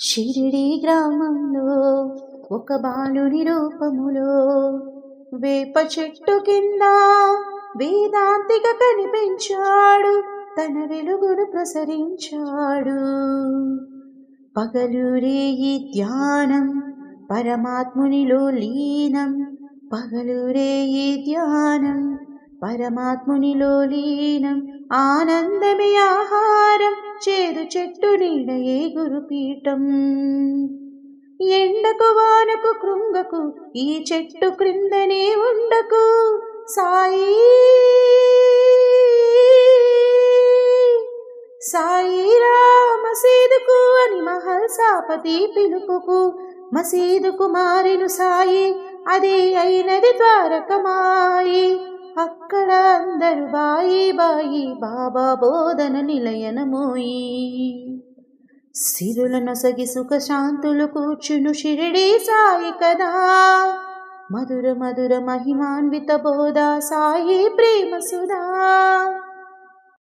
షిరిడి గ్రామంలో ఒక బాలుని రూపములో వేప చెట్టు కింద వేదాంతిగా కనిపించాడు, తన వెలుగును ప్రసరించాడు. పగలురే ఈ ధ్యానం పరమాత్మునిలో లీనం, పగలురే ఈ ధ్యానం పరమాత్మునిలో లీనం. ఆనందమే ఆహారం, చేదు చెట్టు నీడయే గురుపీఠం. ఎండకు వానకు కృంగకు ఈ చెట్టు క్రిందనే ఉండకు, సాయి సాయిరా మసీదుకు అని మహల్సాపతి పిలుపుకు మసీదుకు మారిను సాయి, అదే అయినది ద్వారకమాయి. అక్కడ అందరు బాయి బాయి బాబా బోధన నిలయనమోయి. సిరుల నొసగి సుఖ శాంతులు కూర్చును షిరిడి సాయి కదా, మధుర మధుర మహిమాన్విత బోధ సాయి ప్రేమ సుధా.